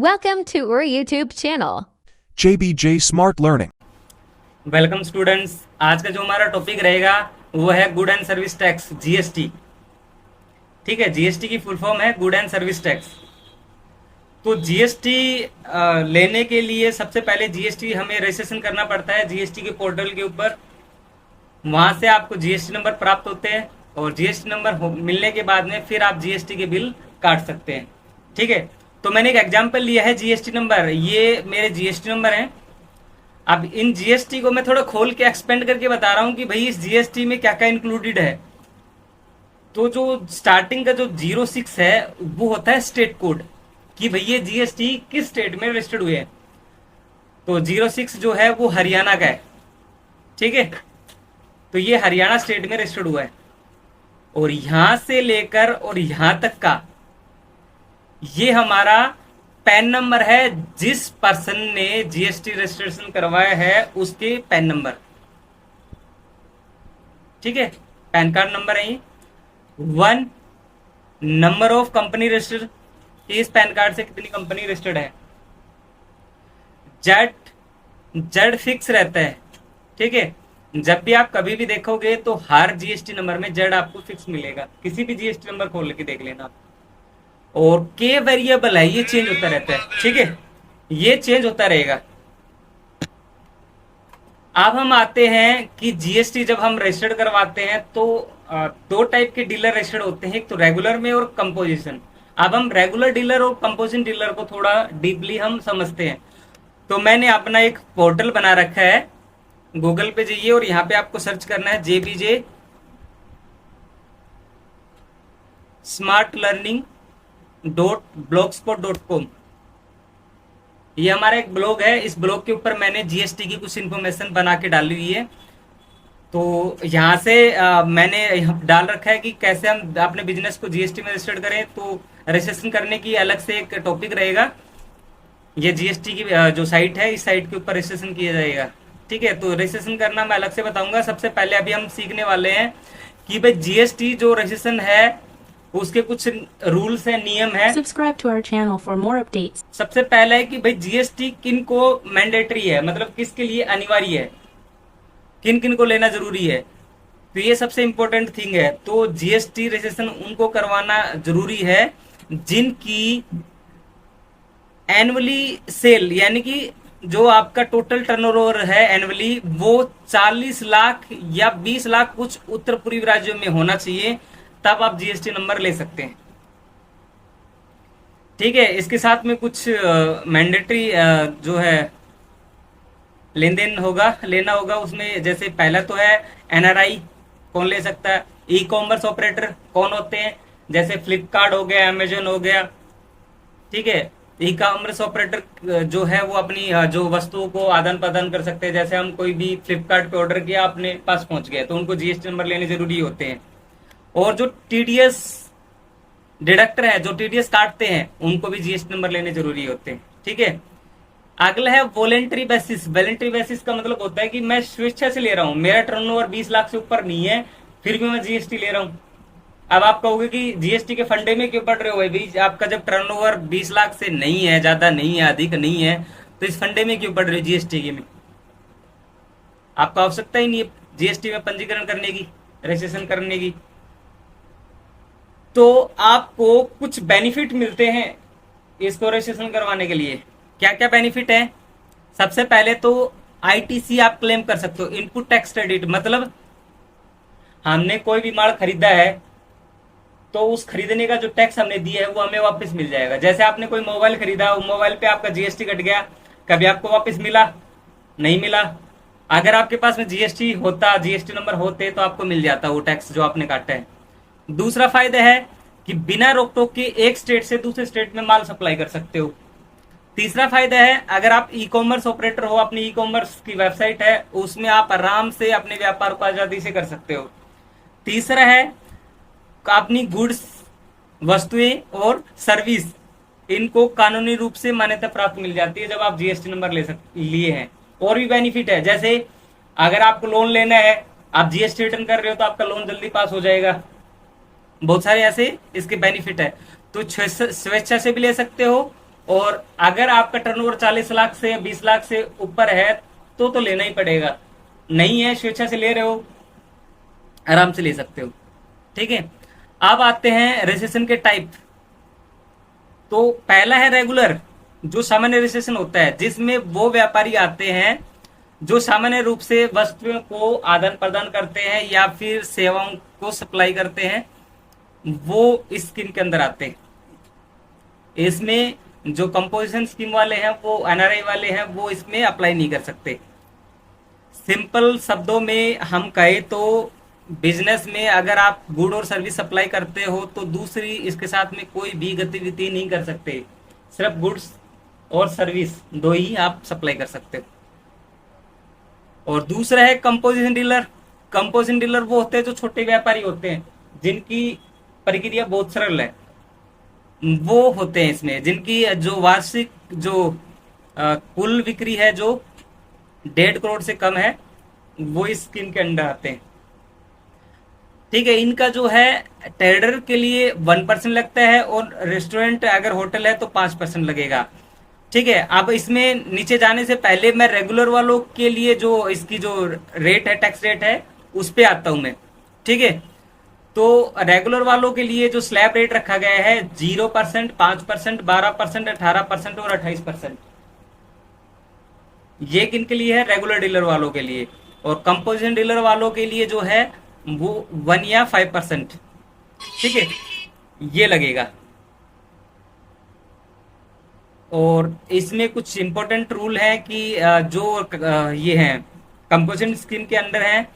Welcome to our YouTube channel. JBJ Smart Learning. Welcome students. आज का जो हमारा टॉपिक रहेगा वो है good and service tax, GST. ठीक है, जीएसटी की फुल फॉर्म है गुड एंड सर्विस टैक्स। तो जीएसटी लेने के लिए सबसे पहले जीएसटी हमें रजिस्ट्रेशन करना पड़ता है जीएसटी के पोर्टल के ऊपर। वहां से आपको जीएसटी नंबर प्राप्त होते हैं और जीएसटी नंबर मिलने के बाद में फिर आप जीएसटी के बिल काट सकते हैं। ठीक है, तो मैंने एक एग्जांपल लिया है जीएसटी नंबर। ये मेरे जीएसटी नंबर हैं। अब इन जीएसटी को मैं थोड़ा खोल के एक्सपेंड करके बता रहा हूं कि भाई इस जीएसटी में क्या क्या इंक्लूडेड है। तो जो स्टार्टिंग का जो 06 है वो होता है स्टेट कोड, कि भाई ये जीएसटी किस स्टेट में रजिस्टर्ड हुए हैं। तो 06 जो है वो हरियाणा का है। ठीक है, तो ये हरियाणा स्टेट में रजिस्टर्ड हुआ है। और यहां से लेकर और यहां तक का ये हमारा पैन नंबर है। जिस पर्सन ने जीएसटी रजिस्ट्रेशन करवाया है उसके पैन नंबर। ठीक है, पैन कार्ड नंबर है ये। 1 नंबर ऑफ कंपनी रजिस्टर्ड, इस पैन कार्ड से कितनी कंपनी रजिस्टर्ड है। जेड फिक्स रहता है। ठीक है, जब भी आप कभी भी देखोगे तो हर जीएसटी नंबर में जेड आपको फिक्स मिलेगा। किसी भी जीएसटी नंबर खोल के देख लेना। और के वेरिएबल है, ये चेंज होता रहता है। ठीक है, ये चेंज होता रहेगा। अब हम आते हैं कि जीएसटी जब हम रजिस्टर्ड करवाते हैं तो 2 टाइप के डीलर रजिस्टर्ड होते हैं, एक तो रेगुलर में और कंपोजिशन। अब हम रेगुलर डीलर और कंपोजिशन डीलर को थोड़ा डीपली हम समझते हैं। तो मैंने अपना एक पोर्टल बना रखा है, गूगल पे जाइए और यहाँ पे आपको सर्च करना है JBJ स्मार्ट लर्निंग .blogspot.com। ये हमारा एक ब्लॉग है। इस ब्लॉग के ऊपर मैंने जीएसटी की कुछ इन्फॉर्मेशन बना के डाली हुई है। तो यहाँ से मैंने डाल रखा है कि कैसे हम अपने बिजनेस को जीएसटी में रजिस्टर्ड करें। तो रजिस्ट्रेशन करने की अलग से एक टॉपिक रहेगा। ये जीएसटी की जो साइट है, इस साइट के ऊपर रजिस्ट्रेशन किया जाएगा। ठीक है, तो रजिस्ट्रेशन करना मैं अलग से बताऊंगा। सबसे पहले अभी हम सीखने वाले हैं कि भाई जीएसटी जो रजिस्ट्रेशन है उसके कुछ रूल्स है, नियम है। Subscribe to our channel for more updates. सबसे पहला है कि भाई जीएसटी किन को मैंडेटरी है, मतलब किसके लिए अनिवार्य है, किन किन को लेना जरूरी है। तो ये सबसे इंपॉर्टेंट थिंग है। तो जीएसटी रजिस्ट्रेशन उनको करवाना जरूरी है जिनकी एनुअली सेल, यानी कि जो आपका टोटल टर्नओवर है एनुअली वो 40 लाख या 20 लाख कुछ उत्तर पूर्वी राज्यों में होना चाहिए, तब आप जीएसटी नंबर ले सकते हैं। ठीक है, इसके साथ में कुछ मैंडेटरी जो है लेन देन लेना होगा उसमें। जैसे पहला तो है एनआरआई, कौन ले सकता है। ई कॉमर्स ऑपरेटर कौन होते हैं, जैसे फ्लिपकार्ट हो गया, अमेजन हो गया। ठीक है, ई कॉमर्स ऑपरेटर जो है वो अपनी जो वस्तुओं को आदान प्रदान कर सकते हैं। जैसे हम कोई भी फ्लिपकार्ट पे ऑर्डर किया, अपने पास पहुंच गया, तो उनको जीएसटी नंबर लेने जरूरी होते हैं। और जो टीडीएस डिडक्टर है, जो टीडीएस काटते हैं, उनको भी जीएसटी नंबर लेने जरूरी होते हैं। ठीक है, अगला है वॉलेंट्री बेसिस। वॉलेंट्री बेसिस का मतलब होता है कि मैं स्वेच्छा से ले रहा हूं, मेरा टर्नओवर 20 लाख से ऊपर नहीं है, फिर भी मैं जीएसटी ले रहा हूं। अब आप कहोगे कि जीएसटी के फंडे में क्यों पड़ रहे हो भाई, आपका जब टर्नओवर 20 लाख से नहीं है, ज्यादा नहीं है, अधिक नहीं है, तो इस फंडे में क्यों पड़ रहे हो जीएसटी के में। आपको आवश्यकता ही नहीं है जीएसटी में पंजीकरण करने की, रजिस्ट्रेशन करने की। तो आपको कुछ बेनिफिट मिलते हैं इसको रजिस्ट्रेशन करवाने के लिए। क्या क्या बेनिफिट है। सबसे पहले तो आईटीसी आप क्लेम कर सकते हो, इनपुट टैक्स क्रेडिट। मतलब हमने कोई भी माल खरीदा है तो उस खरीदने का जो टैक्स हमने दिया है वो हमें वापस मिल जाएगा। जैसे आपने कोई मोबाइल खरीदा, मोबाइल पे आपका जीएसटी कट गया, कभी आपको वापस मिला नहीं मिला। अगर आपके पास में जीएसटी होता, जीएसटी नंबर होते, तो आपको मिल जाता वो टैक्स जो आपने काटा है। दूसरा फायदा है कि बिना रोक टोक के एक स्टेट से दूसरे स्टेट में माल सप्लाई कर सकते हो। तीसरा फायदा है, अगर आप ई कॉमर्स ऑपरेटर हो, अपनी ई कॉमर्स की वेबसाइट है, उसमें आप आराम से अपने व्यापार को आजादी से कर सकते हो। तीसरा है अपनी गुड्स, वस्तुएं और सर्विस, इनको कानूनी रूप से मान्यता प्राप्त मिल जाती है जब आप जीएसटी नंबर लिए हैं। और भी बेनिफिट है, जैसे अगर आपको लोन लेना है, आप जीएसटी रिटर्न कर रहे हो तो आपका लोन जल्दी पास हो जाएगा। बहुत सारे ऐसे इसके बेनिफिट है। तो स्वेच्छा से भी ले सकते हो और अगर आपका टर्नओवर 40 लाख से 20 लाख से ऊपर है तो लेना ही पड़ेगा। नहीं है, स्वेच्छा से ले रहे हो, आराम से ले सकते हो। ठीक है, अब आते हैं रजिस्ट्रेशन के टाइप। तो पहला है रेगुलर, जो सामान्य रजिस्ट्रेशन होता है, जिसमें वो व्यापारी आते हैं जो सामान्य रूप से वस्तुओं को आदान प्रदान करते हैं या फिर सेवाओं को सप्लाई करते हैं, वो इस स्कीम के अंदर आते हैं। इसमें जो कंपोजिशन स्कीम वाले हैं, वो एनआरआई वाले हैं, वो इसमें अप्लाई नहीं कर सकते। सिंपल शब्दों में हम कहें तो बिजनेस में अगर आप गुड और सर्विस सप्लाई करते हो तो दूसरी इसके साथ में कोई भी गतिविधि नहीं कर सकते, सिर्फ गुड्स और सर्विस दो ही आप सप्लाई कर सकते हो। और दूसरा है कंपोजिशन डीलर। कंपोजिशन डीलर वो होते हैं जो छोटे व्यापारी होते हैं, जिनकी प्रक्रिया बहुत सरल है। वो होते हैं इसमें जिनकी जो वार्षिक जो कुल बिक्री है जो 1.5 करोड़ से कम है, वो इस स्कीम के अंडर आते हैं। ठीक है, इनका जो है ट्रेडर के लिए 1% लगता है और रेस्टोरेंट अगर होटल है तो 5% लगेगा। ठीक है, अब इसमें नीचे जाने से पहले मैं रेगुलर वालों के लिए जो इसकी जो रेट है, टैक्स रेट है, उस पे आता हूं मैं। ठीक है, तो रेगुलर वालों के लिए जो स्लैब रेट रखा गया है 0%, 5%, 12%, 18% और 28%। ये किनके लिए है? रेगुलर डीलर वालों के लिए। और कंपोजिशन डीलर वालों के लिए जो है वो 1 या 5%। ठीक है, ये लगेगा। और इसमें कुछ इंपॉर्टेंट रूल है कि जो ये है कंपोजिशन स्कीम के अंदर है,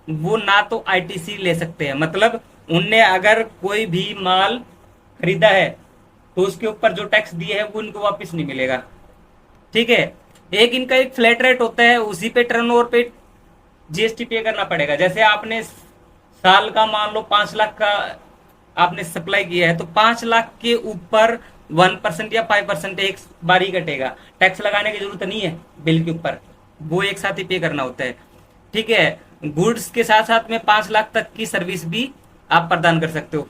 वो ना तो आईटीसी ले सकते हैं, मतलब उनने अगर कोई भी माल खरीदा है तो उसके ऊपर जो टैक्स दिए है वो उनको वापस नहीं मिलेगा। ठीक है, एक इनका एक फ्लैट रेट होता है, उसी पे टर्नओवर पे जीएसटी पे करना पड़ेगा। जैसे आपने साल का मान लो 5 लाख का आपने सप्लाई किया है, तो 5 लाख के ऊपर 1% या 5% एक बार ही कटेगा। टैक्स लगाने की जरूरत नहीं है बिल के ऊपर, वो एक साथ ही पे करना होता है। ठीक है, गुड्स के साथ साथ में 5 लाख तक की सर्विस भी आप प्रदान कर सकते हो।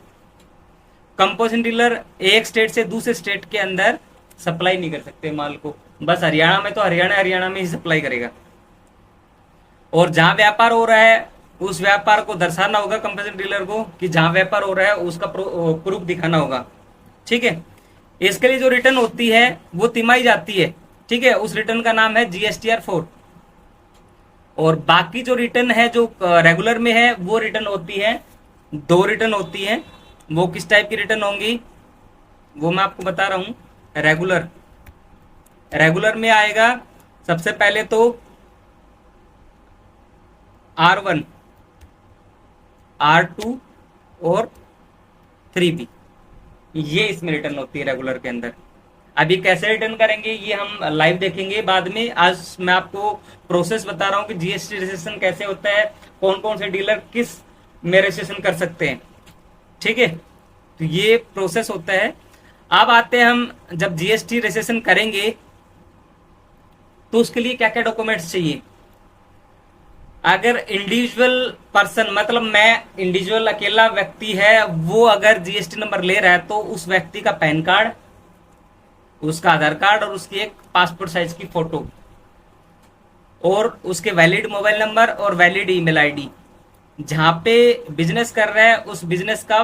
कंपोजिशन डीलर एक स्टेट से दूसरे स्टेट के अंदर सप्लाई नहीं कर सकते माल को, बस हरियाणा में तो हरियाणा में ही सप्लाई करेगा। और जहां व्यापार हो रहा है उस व्यापार को दर्शाना होगा कंपोजिशन डीलर को कि जहां व्यापार हो रहा है उसका प्रूफ दिखाना होगा। ठीक है, इसके लिए जो रिटर्न होती है वो तिमाही जाती है। ठीक है, उस रिटर्न का नाम है GSTR 4। और बाकी जो रिटर्न है जो रेगुलर में है वो रिटर्न होती है, 2 रिटर्न होती है। वो किस टाइप की रिटर्न होंगी वो मैं आपको बता रहा हूं। रेगुलर में आएगा सबसे पहले तो R1, R2 और 3B, ये इसमें रिटर्न होती है रेगुलर के अंदर। अभी कैसे रिटर्न करेंगे ये हम लाइव देखेंगे बाद में। आज मैं आपको प्रोसेस बता रहा हूं कि जीएसटी रजिस्ट्रेशन कैसे होता है, कौन कौन से डीलर किस में रजिस्ट्रेशन कर सकते हैं। ठीक है, तो ये प्रोसेस होता है। अब आते हैं हम जब जीएसटी रजिस्ट्रेशन करेंगे तो उसके लिए क्या क्या डॉक्यूमेंट्स चाहिए। अगर इंडिविजुअल पर्सन, मतलब मैं इंडिविजुअल अकेला व्यक्ति है, वो अगर जीएसटी नंबर ले रहा है तो उस व्यक्ति का पैन कार्ड, उसका आधार कार्ड और उसकी एक पासपोर्ट साइज की फोटो और उसके वैलिड मोबाइल नंबर और वैलिड ईमेल आईडी, जहां पे बिजनेस कर रहा है उस बिजनेस का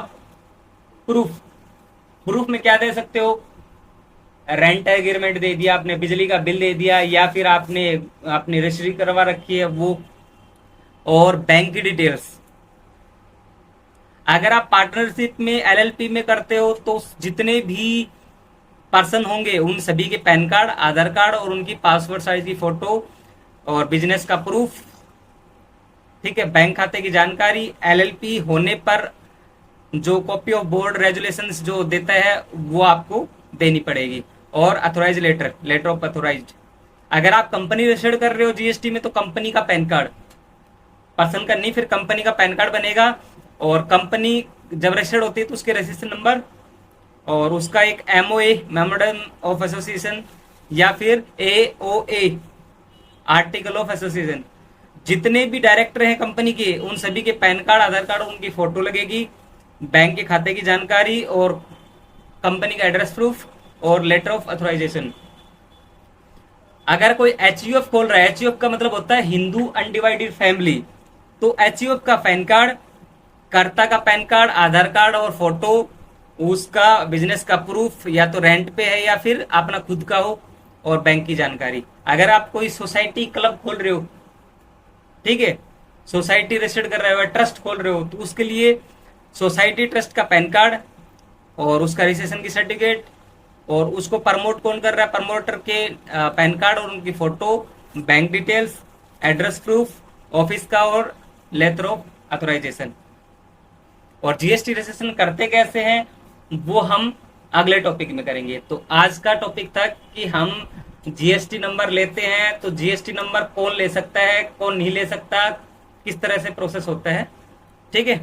प्रूफ में क्या दे सकते हो? रेंट एग्रीमेंट दे दिया आपने, बिजली का बिल दे दिया, या फिर आपने रजिस्ट्री करवा रखी है वो, और बैंक की डिटेल्स। अगर आप पार्टनरशिप में एलएलपी में करते हो तो जितने भी पर्सन होंगे उन सभी के पैन कार्ड, आधार कार्ड और उनकी पासपोर्ट साइज की फोटो और बिजनेस का प्रूफ। ठीक है, बैंक खाते की जानकारी। एलएलपी होने पर जो कॉपी ऑफ बोर्ड रेजुलेशंस जो देता है वो आपको देनी पड़ेगी, और अथोराइज लेटर ऑफ अथोराइज्ड। अगर आप कंपनी रजिस्टर्ड कर रहे हो जीएसटी में तो कंपनी का पैन कार्ड, पर्सन का नहीं, फिर कंपनी का पैन कार्ड बनेगा। और कंपनी जब रजिस्टर्ड होती है तो उसके रजिस्ट्रेशन नंबर और उसका एक MOA, मेमोरेंडम ऑफ एसोसिएशन, या फिर AOA, आर्टिकल ऑफ एसोसिएशन। जितने भी डायरेक्टर हैं कंपनी के उन सभी के पैन कार्ड, आधार कार्ड, उनकी फोटो लगेगी, बैंक के खाते की जानकारी और कंपनी का एड्रेस प्रूफ और लेटर ऑफ अथोराइजेशन। अगर कोई एचयूएफ खोल रहा है, एचयूएफ का मतलब होता है हिंदू अनडिवाइडेड फैमिली, तो एचयूएफ का पैन कार्ड, कर्ता का पैन कार्ड, आधार कार्ड और फोटो, उसका बिजनेस का प्रूफ, या तो रेंट पे है या फिर अपना खुद का हो, और बैंक की जानकारी। अगर आप कोई सोसाइटी क्लब खोल रहे हो, ठीक है, सोसाइटी रजिस्टर्ड कर रहे हो, ट्रस्ट खोल रहे हो, तो उसके लिए सोसाइटी ट्रस्ट का पैन कार्ड और उसका रजिस्ट्रेशन की सर्टिफिकेट, और उसको प्रमोट कौन कर रहा है, प्रमोटर के पैन कार्ड और उनकी photo, bank details, address proof, office का, और लेटर ऑफ अथोराइजेशन। और जीएसटी रजिस्ट्रेशन करते कैसे हैं वो हम अगले टॉपिक में करेंगे। तो आज का टॉपिक था कि हम जीएसटी नंबर लेते हैं, तो जीएसटी नंबर कौन ले सकता है, कौन नहीं ले सकता, किस तरह से प्रोसेस होता है, ठीक है।